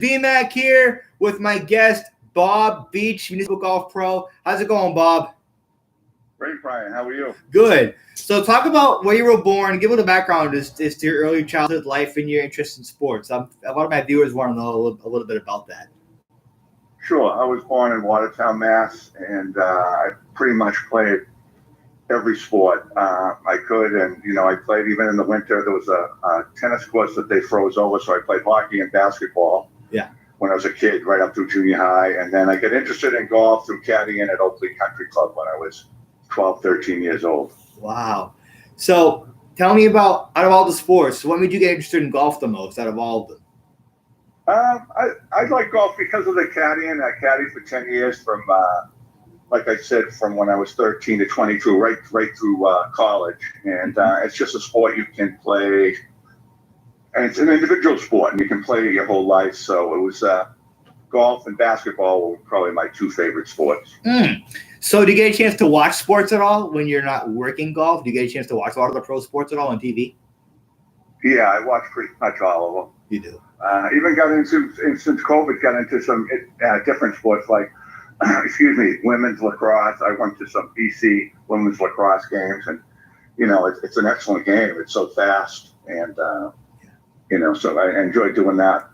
BMAC here with my guest, Bob Beach, Municipal Golf Pro. How's it going, Bob? Great, Brian. How are you? Good. So talk about where you were born. Give a little background as to your early childhood life and your interest in sports. A lot of my viewers want to know a little bit about that. Sure. I was born in Watertown, Mass., and I pretty much played every sport I could. And, I played even in the winter. There was a tennis course that they froze over, so I played hockey and basketball. Yeah. When I was a kid, right up through junior high. And then I got interested in golf through caddying at Oakley Country Club when I was 12, 13 years old. Wow. So tell me about, out of all the sports, what made you get interested in golf the most out of all of them? I like golf because of the caddying. I caddied for 10 years from, like I said, from when I was 13 to 22, right through college. And it's just a sport you can play. And it's an individual sport, and you can play your whole life. So it was golf and basketball were probably my two favorite sports. So do you get a chance to watch sports at all when you're not working golf? Do you get a chance to watch a lot of the pro sports at all on TV? Yeah, I watch pretty much all of them. You do? Even got into, since COVID, got into some different sports like, women's lacrosse. I went to some BC women's lacrosse games, and, it's an excellent game. It's so fast, and, so I enjoyed doing that.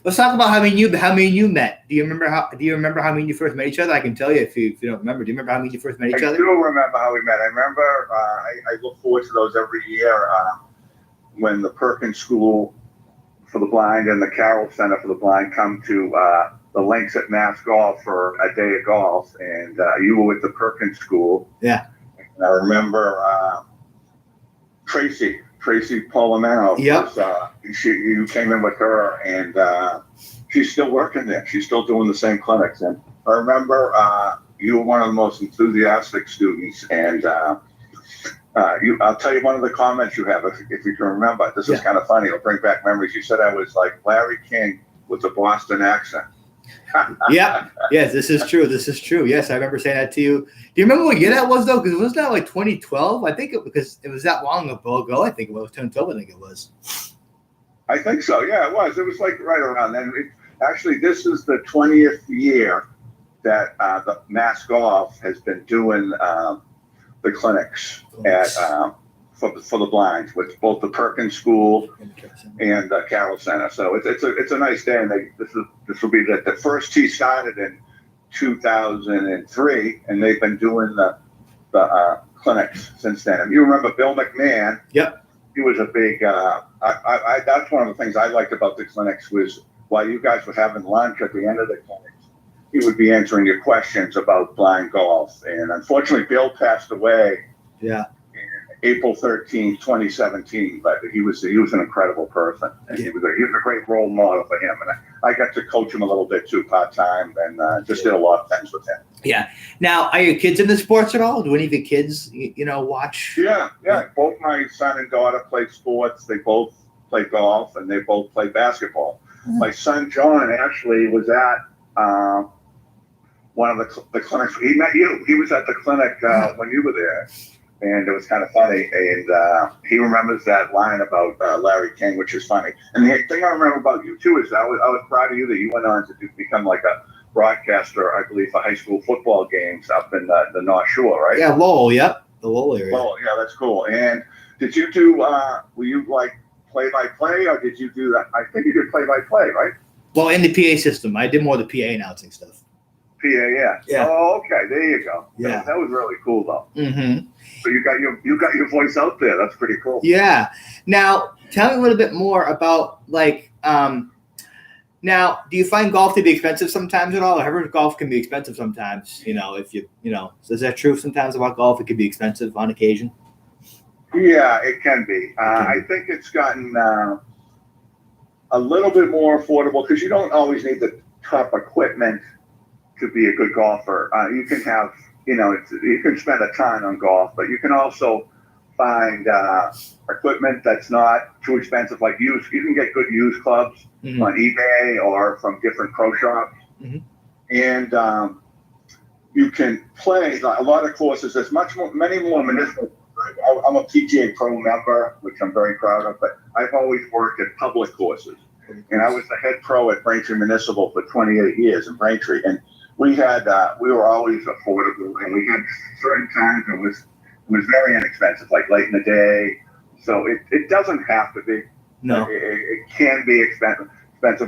Let's talk about how many you met. Do you remember how many you first met each other? I can tell you if you don't remember. Do you remember how many you first met each other? I do remember how we met. I remember I look forward to those every year when the Perkins School for the Blind and the Carroll Center for the Blind come to the links at Mass Golf for a day of golf, and you were with the Perkins School. Yeah. And I remember Tracy Polamano. Yep. You came in with her, and she's still working there. She's still doing the same clinics. And I remember you were one of the most enthusiastic students, and I'll tell you one of the comments you have, if you can remember. This is kind of funny. It'll bring back memories. You said I was like Larry King with a Boston accent. Yeah. Yes, this is true. Yes, I remember saying that to you. Do you remember what year that was, though? Because it was that like 2012? I think because it was that long ago. I think it was 2012. I think it was. I think so. Yeah, it was. It was like right around then. Actually, this is the 20th year that the Mass Golf has been doing the clinics at for the blind with both the Perkins School and the Carroll Center. So it's a nice day, and this will be the first tee started in 2003, and they've been doing the clinics since then. And you remember Bill McMahon? Yep. He was a big. That's one of the things I liked about the clinics was while you guys were having lunch at the end of the clinics, he would be answering your questions about blind golf. And unfortunately, Bill passed away. Yeah. April 13, 2017, but he was an incredible person, and he was a great role model for him, and I got to coach him a little bit too part-time, and just did a lot of things with him. Yeah. Now, are your kids into sports at all? Do any of your kids, watch? Yeah. Both my son and daughter play sports. They both play golf, and they both play basketball. My son John actually was at one of the clinics. He met you. He was at the clinic when you were there. And it was kind of funny, and he remembers that line about Larry King, which is funny. And the thing I remember about you too is I was proud of you that you went on to become like a broadcaster, I believe, for high school football games up in the North Shore, right? Yeah, Lowell. Yep, the Lowell area. Lowell, yeah, that's cool. And did you do? Were you like play-by-play, or did you do that? I think you did play-by-play, right? Well, in the PA system, I did more of the PA announcing stuff. PA, yeah. Oh, okay. There you go. Yeah. That was really cool, though. Mm-hmm. So you got your voice out there. That's pretty cool. Yeah. Now, tell me a little bit more about now, do you find golf to be expensive sometimes at all? I heard golf can be expensive sometimes. If so is that true sometimes about golf? It can be expensive on occasion. Yeah, it can be. I think it's gotten a little bit more affordable because you don't always need the top equipment to be a good golfer. You can have, you can spend a ton on golf, but you can also find equipment that's not too expensive, like you can get good used clubs on eBay or from different pro shops. And you can play a lot of courses. There's many more municipal. I'm a PGA Pro member, which I'm very proud of, but I've always worked at public courses. And I was the head pro at Braintree Municipal for 28 years in Braintree. And we were always affordable, and we had certain times it was very inexpensive, like late in the day. So it doesn't have to be. No. It can be expensive.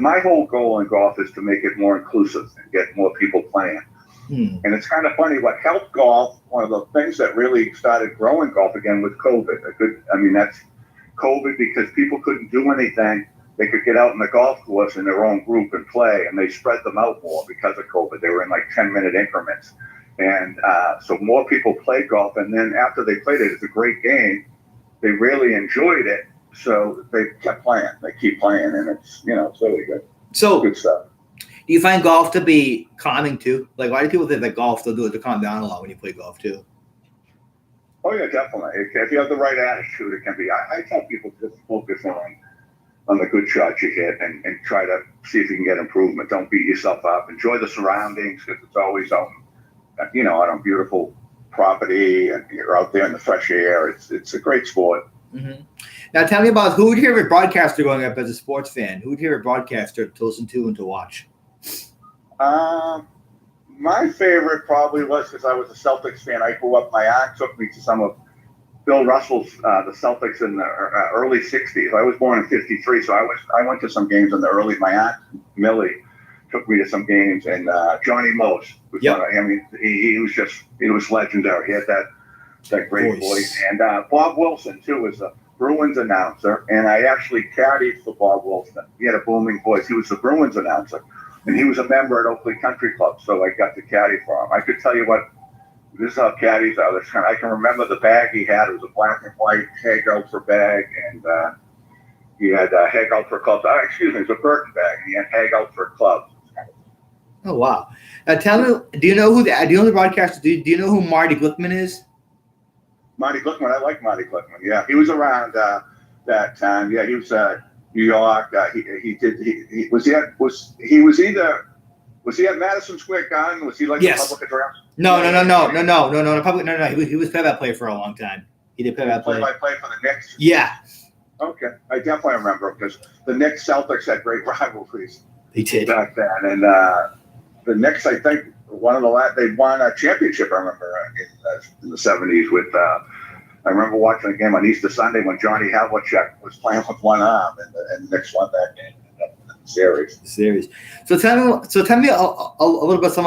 My whole goal in golf is to make it more inclusive and get more people playing. And it's kind of funny what helped golf. One of the things that really started growing golf again was COVID. That's COVID because people couldn't do anything. They could get out in the golf course in their own group and play, and they spread them out more because of COVID. They were in like 10-minute increments. And so more people played golf. And then after they played it, it's a great game. They really enjoyed it. So they kept playing. They keep playing, and it's really good. So Good stuff. do you find golf to be calming too? Like, why do people think that golf they'll do it to calm down a lot when you play golf too? Oh yeah, definitely. If you have the right attitude, it can be. I tell people just focus on the good shots you hit and try to see if you can get improvement. Don't beat yourself up. Enjoy the surroundings because it's always on a beautiful property and you're out there in the fresh air. It's a great sport. Mm-hmm. Now tell me about who would you hear a broadcaster growing up as a sports fan? Who would you hear a broadcaster to listen to and to watch? My favorite probably was because I was a Celtics fan. I grew up. My aunt took me to some of Bill Russell's the Celtics in the early '60s. I was born in '53, so I went to some games in the early. My aunt Millie took me to some games, and Johnny Most was he was legendary. He had that great voice. And Bob Wilson too was a Bruins announcer, and I actually caddied for Bob Wilson. He had a booming voice. He was the Bruins announcer, and he was a member at Oakley Country Club, so I got to caddy for him. I could tell you what. This is how caddies are. I can remember the bag he had. It was a black and white Haig Ultra bag, and he had Haig Ultra clubs. It was a Burton bag, and he had Haig Ultra clubs. Oh wow! Now tell me, do you know the broadcaster? Do you know who Marty Glickman is? Marty Glickman, I like Marty Glickman. Yeah, he was around that time. Yeah, he was New York. Was he at Madison Square Garden? Was he like yes. the public address? No. He was play-by-play player for a long time. He did play-by-play. Play-by-play for the Knicks? Yeah. Okay. I definitely remember him because the Knicks Celtics had great rivalries. They did. Back then. And the Knicks, I think, they won a championship, I remember, in the 70s with I remember watching a game on Easter Sunday when Johnny Havlicek was playing with one arm and the Knicks won that game. Series. So tell me a little bit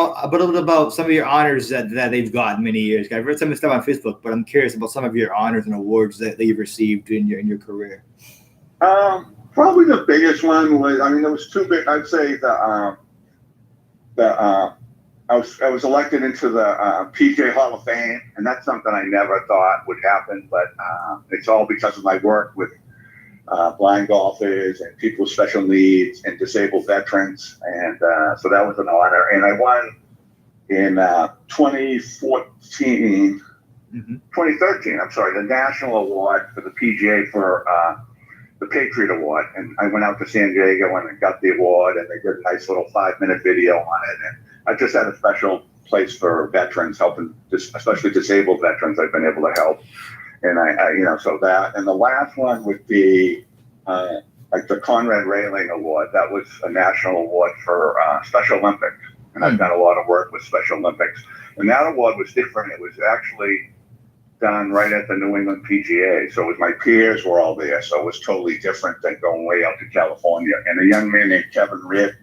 about some of your honors that they've gotten many years. I've read some of the stuff on Facebook, but I'm curious about some of your honors and awards that you've received in your career. Probably the biggest one was there was two big. I'd say I was elected into the PGA Hall of Fame, and that's something I never thought would happen, but it's all because of my work with blind golfers and people with special needs and disabled veterans. And so that was an honor. And I won in 2013, the national award for the PGA for the Patriot Award. And I went out to San Diego and got the award, and they did a nice little 5-minute video on it. And I just had a special place for veterans, helping, especially disabled veterans I've been able to help. And so that, and the last one would be like the Conrad Railing Award. That was a national award for Special Olympics, and I've done a lot of work with Special Olympics. And that award was different. It was actually done right at the New England PGA, so it was my peers were all there. So it was totally different than going way out to California. And a young man named Kevin Ridd,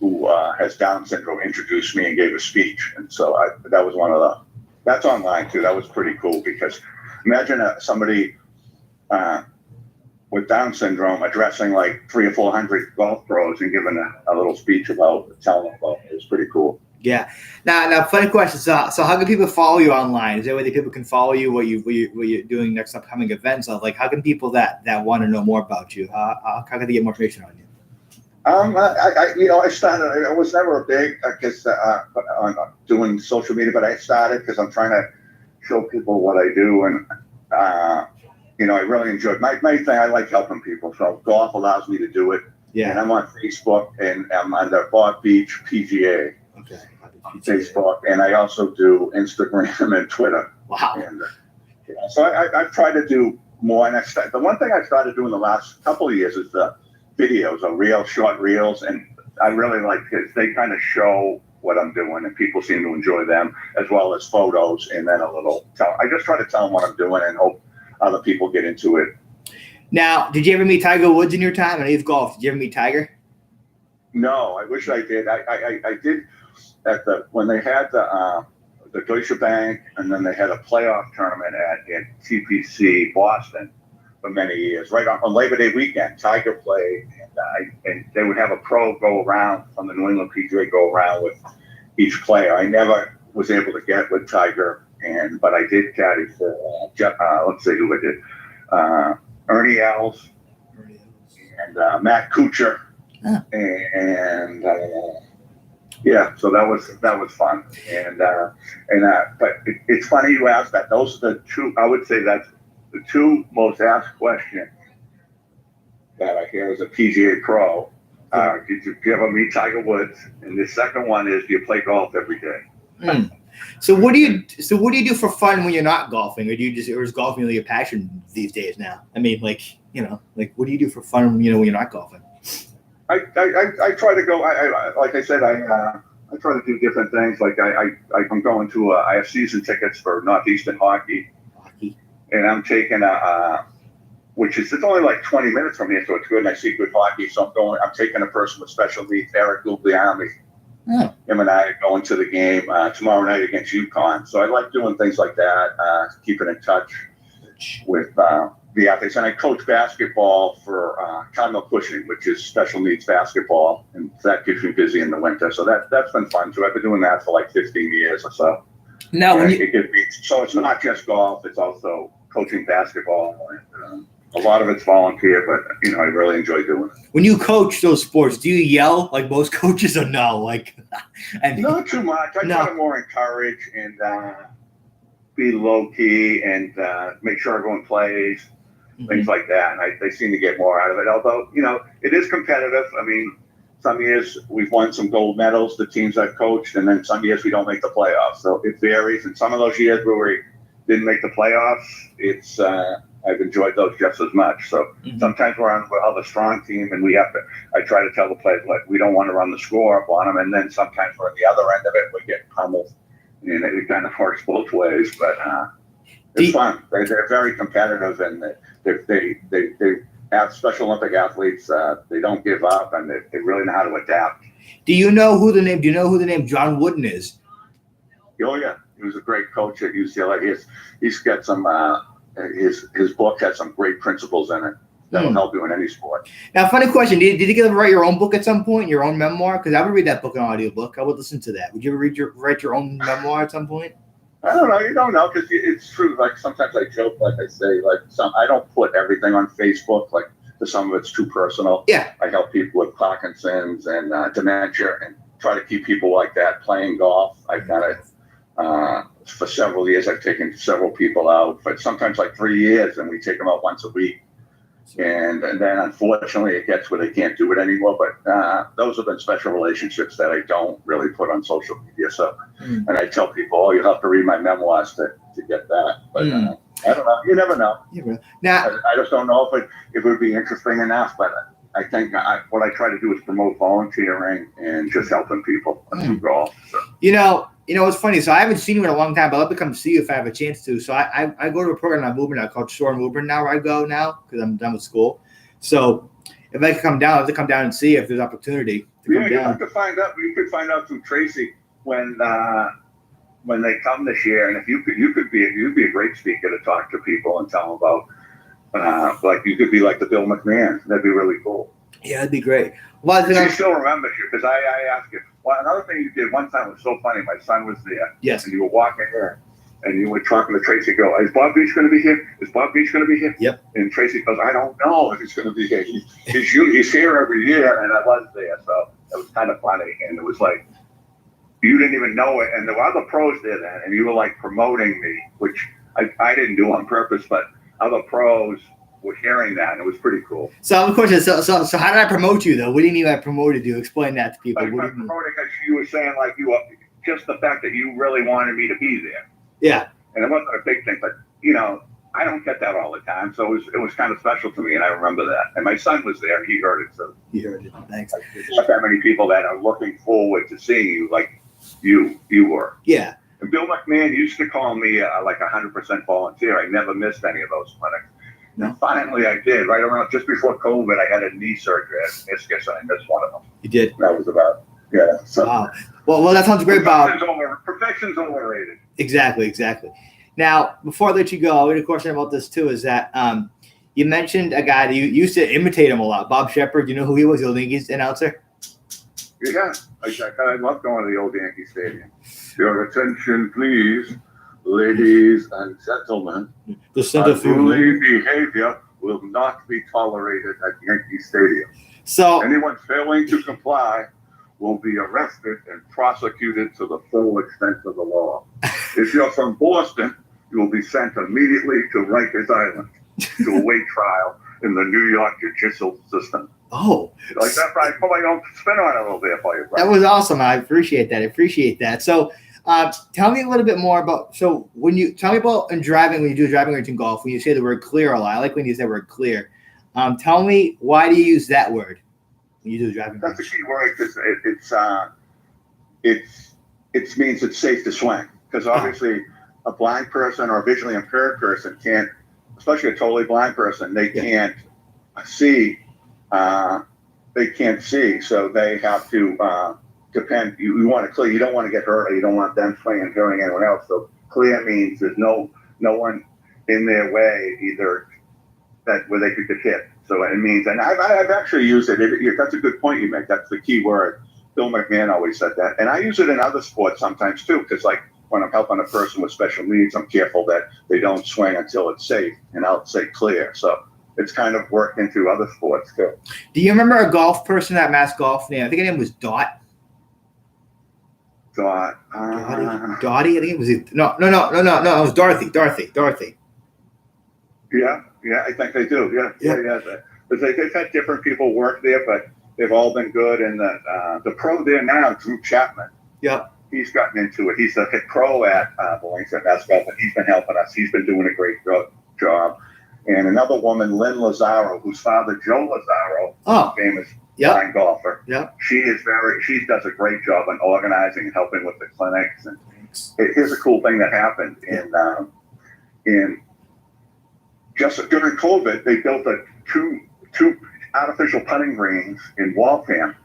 who has Down syndrome, introduced me and gave a speech. And so that was one of the. That's online too. That was pretty cool because. Imagine somebody with Down syndrome addressing like 300 or 400 golf pros and giving a little speech about telling them about it. It was pretty cool. Yeah. Now, funny question. So how can people follow you online? Is there a way that people can follow you? What you're doing next upcoming events? Like, how can people that want to know more about you? How can they get more information on you? I started. I was never a big, on doing social media, but I started because I'm trying to show people what I do, and I really enjoyed my thing. I like helping people, so golf allows me to do it. Yeah. And I'm on Facebook, and I'm under Bob Beach PGA. Okay. On Facebook, and I also do Instagram and Twitter. Wow. And so I've tried to do more. And the one thing I started doing the last couple of years is the videos or short reels, and I really like it. They kind of show what I'm doing, and people seem to enjoy them, as well as photos, and then a little I just try to tell them what I'm doing and hope other people get into it. Now, did you ever meet Tiger Woods in your time? I know you've golfed. Did you ever meet Tiger? No, I wish I did. I did at when they had the Deutsche Bank, and then they had a playoff tournament at TPC Boston for many years. Right on Labor Day weekend, Tiger played, and they would have a pro go around from the New England PGA, go around with each player. I never was able to get with Tiger, but I did caddy for let's see who I did. Ernie Els and Matt Kuchar, and yeah, so that was fun, but it's funny you asked that. Those are the two. I would say that's the two most asked questions that I hear as a PGA pro. Did you ever meet Tiger Woods? And the second one is, do you play golf every day? So what do you do for fun when you're not golfing, or is golfing really a passion these days now? I mean, what do you do for fun, when you're not golfing? I try to go. Like I said, I try to do different things. Like I'm going to. I have season tickets for Northeastern Hockey, and I'm taking it's only like 20 minutes from here, so it's good. And I see good hockey, so I'm taking a person with special needs, Eric Guglielmi. Oh. Him and I are going to the game tomorrow night against UConn. So I like doing things like that, keeping in touch with the athletes. And I coach basketball for Cardinal Cushing, which is special needs basketball, and that keeps me busy in the winter. So that's been fun too. I've been doing that for like 15 years or so. Now, so it's not just golf; it's also coaching basketball. And, a lot of it's volunteer, but I really enjoy doing it. When you coach those sports, do you yell like most coaches, or no? Not too much. I try to more encourage and be low key and make sure everyone plays, things like that. And they seem to get more out of it. Although it is competitive. I mean, some years we've won some gold medals, the teams I've coached, and then some years we don't make the playoffs. So it varies. And some of those years where we didn't make the playoffs, I've enjoyed those just as much. So sometimes we're on a strong team, and I try to tell the players, we don't want to run the score up on them. And then sometimes we're at the other end of it, we get pummeled, and it kind of works both ways. But it's fun. They're very competitive, and they have Special Olympic athletes. They don't give up, and they really know how to adapt. Do you know who the name John Wooden is? Oh yeah, he was a great coach at UCLA. He's got some. His book has some great principles in it that will help you in any sport. Now, funny question: Did you get to write your own book at some point, your own memoir? Because I would read that book on audiobook. I would listen to that. Would you ever write your own memoir at some point? I don't know. You don't know, because it's true. Like sometimes I joke, like I say, I don't put everything on Facebook. Like some of it's too personal. Yeah. I help people with Parkinson's and dementia, and try to keep people like that playing golf. I kind of. For several years, I've taken several people out, but sometimes like 3 years, and we take them out once a week. And then unfortunately, it gets where they can't do it anymore. But those have been special relationships that I don't really put on social media. So, and I tell people, you have to read my memoirs to get that. But I don't know. You never know. Now, I just don't know if it would be interesting enough. But I think what I try to do is promote volunteering and just helping people through golf. So. It's funny. So I haven't seen you in a long time, but I'll have to come see you if I have a chance to. So I go to a program on movement now called Shore Movement now, where I go now because I'm done with school. So if I can come down, I'll have to come down and see if there's opportunity to come down. You have to find out. You could find out through Tracy when they come this year, and if you'd be a great speaker to talk to people and tell them about. You could be like the Bill McMahon. That'd be really cool. Yeah, that'd be great. She still remembers you, because I asked you. Well, another thing you did one time was so funny. My son was there. Yes. And you were walking here, and you were talking to Tracy. Go, is Bob Beach going to be here? Is Bob Beach going to be here? Yep. And Tracy goes, I don't know if he's going to be here. He's here every year, and I was there, so it was kind of funny. And it was like you didn't even know it, and there were other pros there then, and you were like promoting me, which I didn't do on purpose, but other pros were hearing that, and it was pretty cool. So, of course, so how did I promote you, though? What do you mean I promoted you? Explain that to people. I promoted because you were saying, just the fact that you really wanted me to be there. Yeah. And it wasn't a big thing, but, I don't get that all the time, so it was kind of special to me, and I remember that. And my son was there; he heard it. So You heard it. Thanks. there's not that many people that are looking forward to seeing you like you were. Yeah. And Bill McMahon used to call me like 100% volunteer. I never missed any of those clinics. No. And finally, I did. Right around just before COVID, I had a knee surgery at meniscus, and I missed one of them. You did. That was about So Wow. Well, that sounds great, Bob. Perfection's overrated. Exactly. Now, before I let you go, I had a question about this too. Is that you mentioned a guy that you used to imitate him a lot, Bob Shepard. You know who he was? The Yankees announcer. Yeah, I love going to the old Yankee Stadium. Your attention, please, ladies and gentlemen. The center Unruly behavior will not be tolerated at Yankee Stadium. So anyone failing to comply will be arrested and prosecuted to the full extent of the law. If you're from Boston, you will be sent immediately to Rikers Island to await trial in the New York judicial system. Oh, like that, Brian? Probably don't spin on it a little bit for you, Brian. That was awesome. I appreciate that. So, tell me a little bit more about. So, when you tell me about in driving, when you do driving or in golf, when you say the word clear a lot, I like when you say the word clear. Tell me, why do you use that word when you do driving? That's a key word because it means it's safe to swing. Because obviously, a blind person or a visually impaired person can't, especially a totally blind person, they can't see. They can't see, so they have to depend. You want to clear. You don't want to get hurt, or you don't want them swinging and hurting anyone else. So clear means there's no one in their way, either that where they could get hit. So it means, and I've actually used it. That's a good point you make. That's the key word. Bill McMahon always said that, and I use it in other sports sometimes too. Because like when I'm helping a person with special needs, I'm careful that they don't swing until it's safe, and I'll say clear. So it's kind of worked into other sports too. Do you remember a golf person at Mass Golf name? I think her name was Dot. Dottie. Dottie. I think it was. No. It was Dorothy. Yeah. I think they do. Yeah. But they've had different people work there, but they've all been good. And the pro there now, Drew Chapman. Yeah. He's gotten into it. He's a hit pro at the Links at Mass Golf, and he's been helping us. He's been doing a great job. And another woman, Lynn Lazaro, whose father, Joe Lazaro, famous blind golfer. Yeah. She does a great job on organizing and helping with the clinics. And here's a cool thing that happened in just during COVID. They built two artificial putting greens in Waltham,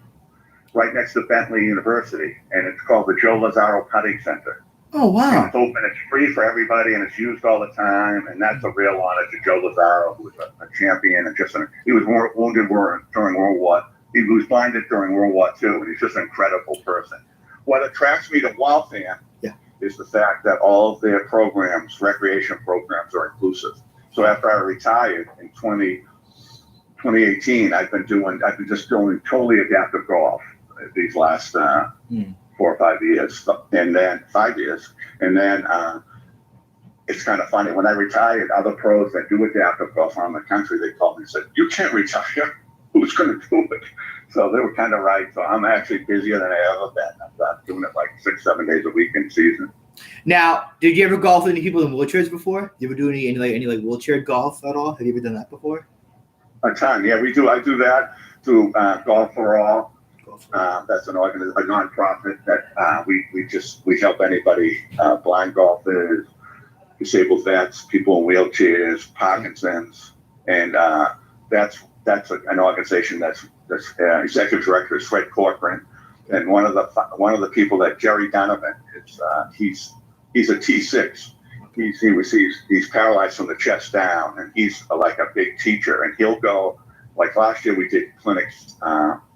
right next to Bentley University, and it's called the Joe Lazaro Putting Center. Oh, wow. And it's open, it's free for everybody, and it's used all the time. And that's a real honor to Joe Lazaro, who was a champion. And he was wounded during World War. He was blinded during World War II, and he's just an incredible person. What attracts me to Waltham is the fact that all of their programs, recreation programs, are inclusive. So after I retired in 2018, I've been just doing totally adaptive golf these last 4 or 5 years, and then 5 years. And then it's kind of funny. When I retired, other pros that do adaptive golf around the country, they called me and said, "You can't retire. Who's going to do it?" So they were kind of right. So I'm actually busier than I ever been. I'm doing it like 6-7 days a week in season. Now, did you ever golf with any people in wheelchairs before? Did you ever do any wheelchair golf at all? Have you ever done that before? A ton, yeah. We do. I do that through Golf for All. That's a nonprofit that we help anybody, blind golfers, disabled vets, people in wheelchairs, Parkinson's, and that's an organization that's executive director is Fred Corcoran, and one of the people that Jerry Donovan is. He's a T6. He's paralyzed from the chest down, and he's like a big teacher, and he'll go. Like last year, we did clinics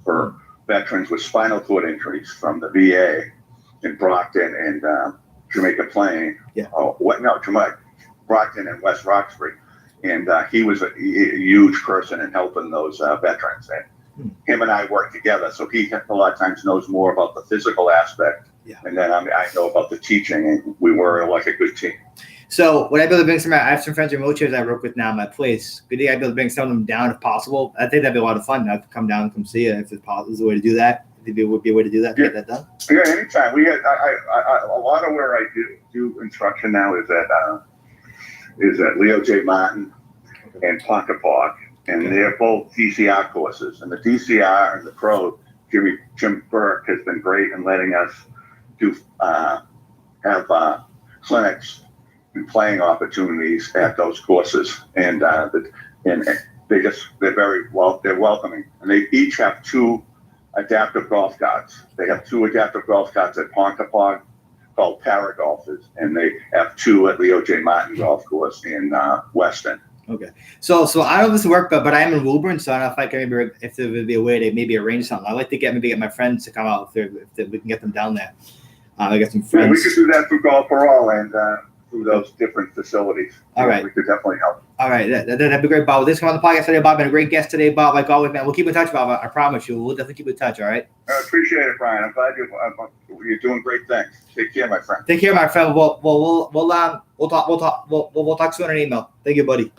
for veterans with spinal cord injuries from the VA in Brockton and Jamaica Plain. Brockton and West Roxbury. And he was a huge person in helping those veterans. And him and I work together. So he a lot of times knows more about the physical aspect. Yeah. And then I know about the teaching, and we were like a good team. So would I be able to bring I have some friends in wheelchairs I work with now at my place. Could I be able to bring some of them down if possible? I think that'd be a lot of fun. I'd come down and come see you if it's possible. Is there a way to do that? There would be a way to do that to get that done? Yeah, anytime. We had a lot of where I do instruction now is at is at Leo J. Martin and Ponkapock, and they're both DCR courses. And the DCR and the pro, Jim Burke has been great in letting us do have clinics and playing opportunities at those courses, and they're welcoming, and they each have 2 adaptive golf carts. They have 2 adaptive golf carts at Ponkapock called Para Golfers, and they have 2 at Leo J. Martin Golf Course in Weston. Okay. So I don't know if this will work, but I am in Woburn, so I don't know if I can maybe, if there would be a way to maybe arrange something. I'd like to get my friends to come out if we can get them down there. I got some friends. Yeah, we could do that through Golf for All and through those different facilities. All right. We could definitely help. All right. That'd be great, Bob. This come on the podcast today, Bob. Been a great guest today, Bob. Like always, man. We'll keep in touch, Bob. I promise you. We'll definitely keep in touch. All right. I appreciate it, Brian. I'm glad you're doing great things. Take care, my friend. Take care, my friend. We'll talk soon on email. Thank you, buddy.